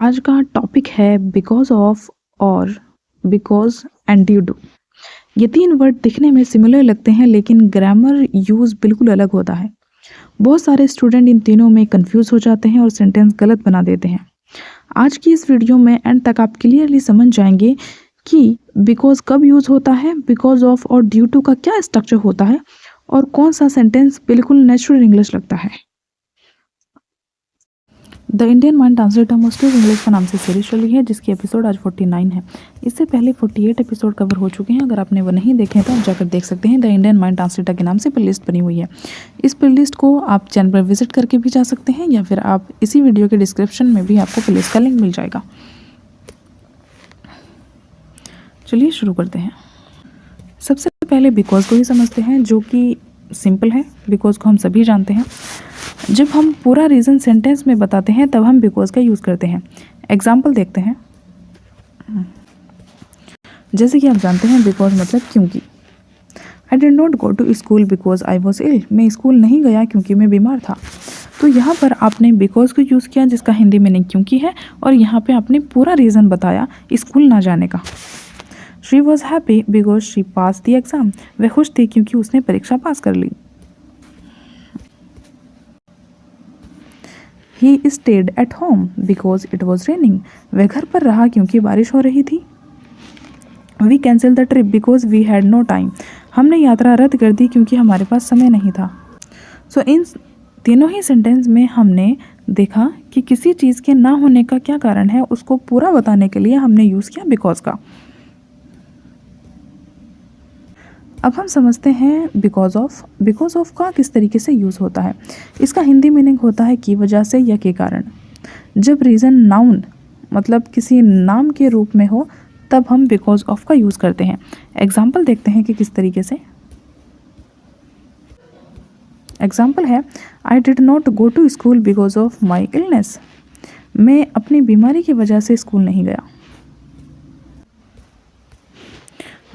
आज का टॉपिक है बिकॉज ऑफ और बिकॉज एंड ड्यू टू। ये तीन वर्ड दिखने में सिमिलर लगते हैं लेकिन ग्रामर यूज़ बिल्कुल अलग होता है। बहुत सारे स्टूडेंट इन तीनों में कंफ्यूज हो जाते हैं और सेंटेंस गलत बना देते हैं। आज की इस वीडियो में एंड तक आप क्लियरली समझ जाएंगे कि बिकॉज कब यूज़ होता है, बिकॉज ऑफ और ड्यू टू का क्या स्ट्रक्चर होता है और कौन सा सेंटेंस बिल्कुल नेचुरल इंग्लिश लगता है। The Indian mind translator most of English का नाम से सीरीज चली है जिसकी एपिसोड आज 49 है। इससे पहले 48 एपिसोड कवर हो चुके हैं। अगर आपने वो नहीं देखे तो आप जाकर देख सकते हैं। द इंडियन माइंड ट्रांसलेटर के नाम से प्लेलिस्ट बनी हुई है। इस प्लेलिस्ट को आप चैनल पर विजिट करके भी जा सकते हैं या फिर आप इसी वीडियो के डिस्क्रिप्शन में भी आपको प्लेलिस्ट का लिंक मिल जाएगा। चलिए शुरू करते हैं। सबसे पहले बिकॉज को ही समझते हैं जो कि सिंपल है। बिकॉज को हम सभी जानते हैं। जब हम पूरा रीज़न सेंटेंस में बताते हैं तब हम बिकॉज का यूज़ करते हैं। एग्जाम्पल देखते हैं। जैसे कि आप जानते हैं बिकॉज मतलब क्योंकि। I did not go to school because I was ill. मैं स्कूल नहीं गया क्योंकि मैं बीमार था। तो यहाँ पर आपने बिकॉज को यूज़ किया जिसका हिंदी मीनिंग क्योंकि है और यहाँ पे आपने पूरा रीज़न बताया स्कूल ना जाने का। She was happy because she pass the exam. वह खुश थी क्योंकि उसने परीक्षा पास कर ली। He stayed at home because it was raining. वह घर पर रहा क्योंकि बारिश हो रही थी। We cancelled the trip because we had no time. हमने यात्रा रद्द कर दी क्योंकि हमारे पास समय नहीं था। So इन तीनों ही सेंटेंस में हमने देखा कि किसी चीज़ के ना होने का क्या कारण है, उसको पूरा बताने के लिए हमने यूज़ किया बिकॉज का। अब हम समझते हैं बिकॉज ऑफ। बिकॉज ऑफ का किस तरीके से यूज़ होता है। इसका हिंदी मीनिंग होता है की वजह से या के कारण। जब रीज़न नाउन मतलब किसी नाम के रूप में हो तब हम बिकॉज ऑफ का यूज़ करते हैं। एग्जाम्पल देखते हैं कि किस तरीके से। एग्जाम्पल है I did not go to school because of my illness. मैं अपनी बीमारी की वजह से स्कूल नहीं गया।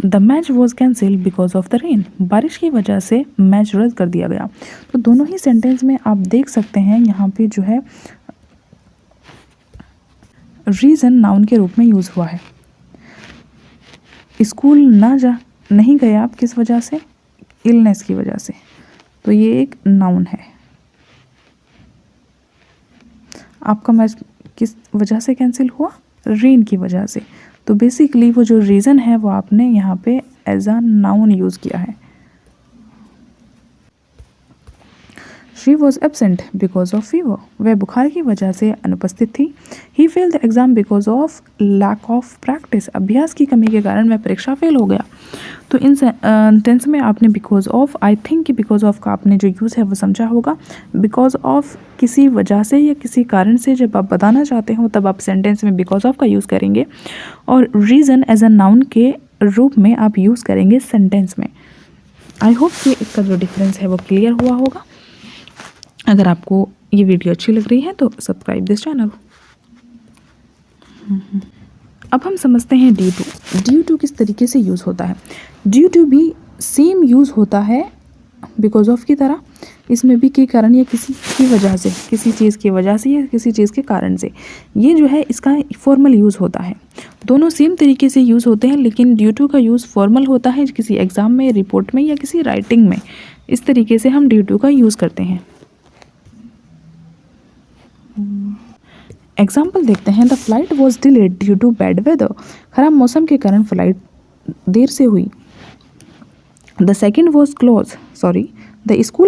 The match was cancelled because of the rain. बारिश की वजह से मैच रद्द कर दिया गया। तो दोनों ही सेंटेंस में आप देख सकते हैं यहाँ पे जो है रीज़न नाउन के रूप में यूज़ हुआ है। स्कूल नहीं गए आप किस वजह से, इलनेस की वजह से। तो ये एक नाउन है। आपका मैच किस वजह से कैंसिल हुआ, रेन की वजह से। तो बेसिकली वो जो रीज़न है वो आपने यहाँ पे एज अ नाउन यूज़ किया है। She was absent because of fever. वह बुखार की वजह से अनुपस्थित थी। He fail the exam because of lack of practice. अभ्यास की कमी के कारण वह परीक्षा फेल हो गया। तो इन टेंस में आपने बिकॉज ऑफ, आई थिंक कि बिकॉज ऑफ का आपने जो यूज़ है वो समझा होगा। बिकॉज ऑफ किसी वजह से या किसी कारण से जब आप बताना चाहते हो तब आप सेंटेंस में बिकॉज ऑफ का यूज़ करेंगे और रीज़न एज अ नाउन के रूप में आप यूज़ करेंगे सेंटेंस में। आई होप कि इसका जो डिफरेंस है वो क्लियर हुआ होगा। अगर आपको ये वीडियो अच्छी लग रही है तो सब्सक्राइब दिस चैनल। अब हम समझते हैं ड्यू टू। ड्यू टू किस तरीके से यूज़ होता है। ड्यू टू भी सेम यूज़ होता है बिकॉज ऑफ की तरह। इसमें भी के कारण या किसी की वजह से, किसी चीज़ की वजह से या किसी चीज़ के कारण से, ये जो है इसका फॉर्मल यूज़ होता है। दोनों सेम तरीके से यूज़ होते हैं लेकिन ड्यू टू का यूज़ फॉर्मल होता है किसी एग्ज़ाम में, रिपोर्ट में या किसी राइटिंग में। इस तरीके से हम ड्यू टू का यूज़ करते हैं। एग्जाम्पल देखते हैं। The flight was delayed due to bad weather. खराब मौसम के कारण फ्लाइट देर से हुई। The school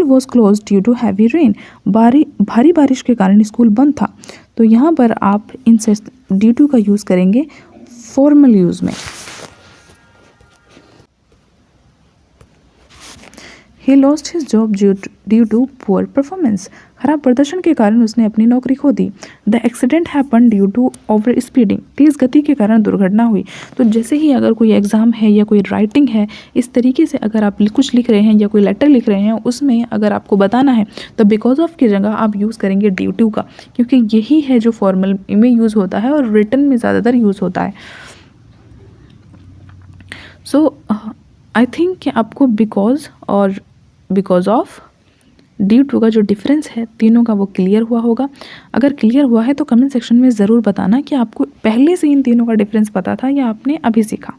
was close due to heavy rain. भारी बारिश के कारण स्कूल बंद था। तो यहाँ पर आप इन ड्यू टू का यूज़ करेंगे फॉर्मल यूज़ में। He lost his job due to poor performance. खराब प्रदर्शन के कारण उसने अपनी नौकरी खो दी। The accident happen due to over speeding. तेज़ गति के कारण दुर्घटना हुई। तो जैसे ही अगर कोई एग्ज़ाम है या कोई राइटिंग है, इस तरीके से अगर आप कुछ लिख रहे हैं या कोई लेटर लिख रहे हैं, उसमें अगर आपको बताना है तो बिकॉज ऑफ की जगह आप यूज़ करेंगे ड्यू टू का, क्योंकि यही है जो फॉर्मल में यूज़ होता है और रिटन में ज़्यादातर यूज़ होता है। सो आई थिंक कि आपको बिकॉज और बिकॉज ऑफ डी टू का जो डिफरेंस है तीनों का वो क्लियर हुआ होगा। अगर क्लियर हुआ है तो कमेंट सेक्शन में ज़रूर बताना कि आपको पहले से इन तीनों का डिफरेंस पता था या आपने अभी सीखा।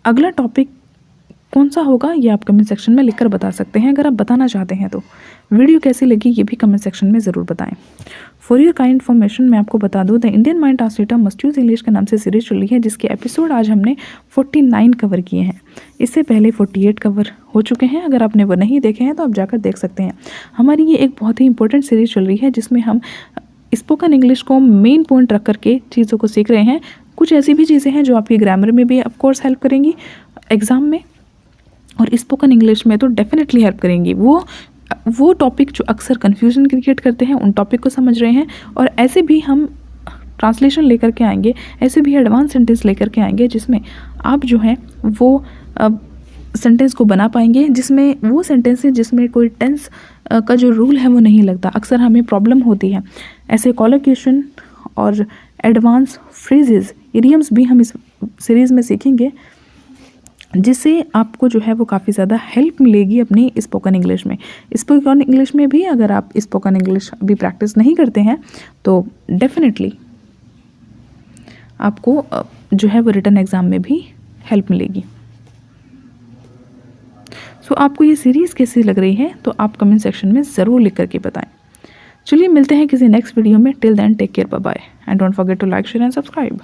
अगला टॉपिक कौन सा होगा ये आप कमेंट सेक्शन में लिखकर बता सकते हैं अगर आप बताना चाहते हैं तो। वीडियो कैसी लगी ये भी कमेंट सेक्शन में ज़रूर बताएं। फॉर योर काइंड इन्फॉर्मेशन मैं आपको बता दूं, the Indian mind translator must use English के नाम से सीरीज चली है, जिसके एपिसोड आज हमने 49 कवर किए हैं। इससे पहले 48 कवर हो चुके हैं। अगर आपने वो नहीं देखे हैं तो आप जाकर देख सकते हैं। हमारी ये एक बहुत ही इंपॉर्टेंट सीरीज चल रही है जिसमें हम स्पोकन इंग्लिश को मेन पॉइंट रख करके चीज़ों को सीख रहे हैं। कुछ ऐसी भी चीज़ें हैं जो आपकी ग्रामर में भी ऑफकोर्स हेल्प करेंगी एग्ज़ाम में, और स्पोकन इंग्लिश में तो डेफिनेटली हेल्प करेंगी। वो टॉपिक जो अक्सर कन्फ्यूजन क्रिएट करते हैं उन टॉपिक को समझ रहे हैं, और ऐसे भी हम ट्रांसलेशन लेकर के आएंगे, ऐसे भी एडवांस सेंटेंस लेकर के आएंगे जिसमें आप जो है वो सेंटेंस को बना पाएंगे, जिसमें वो सेंटेंस है जिसमें कोई टेंस का जो रूल है वो नहीं लगता। अक्सर हमें प्रॉब्लम होती है। ऐसे कॉलोकेशन और एडवांस फ्रेजेस, इडियम्स भी हम इस सीरीज़ में सीखेंगे, जिससे आपको जो है वो काफ़ी ज़्यादा हेल्प मिलेगी अपनी स्पोकन इंग्लिश में। स्पोकन इंग्लिश में भी अगर आप स्पोकन इंग्लिश अभी प्रैक्टिस नहीं करते हैं तो डेफिनेटली आपको जो है वो रिटन एग्ज़ाम में भी हेल्प मिलेगी। सो आपको ये सीरीज़ कैसी लग रही है तो आप कमेंट सेक्शन में ज़रूर लिख करके बताएं। चलिए मिलते हैं किसी नेक्स्ट वीडियो में। Till then take care, bye bye, and don't forget to like, share and subscribe.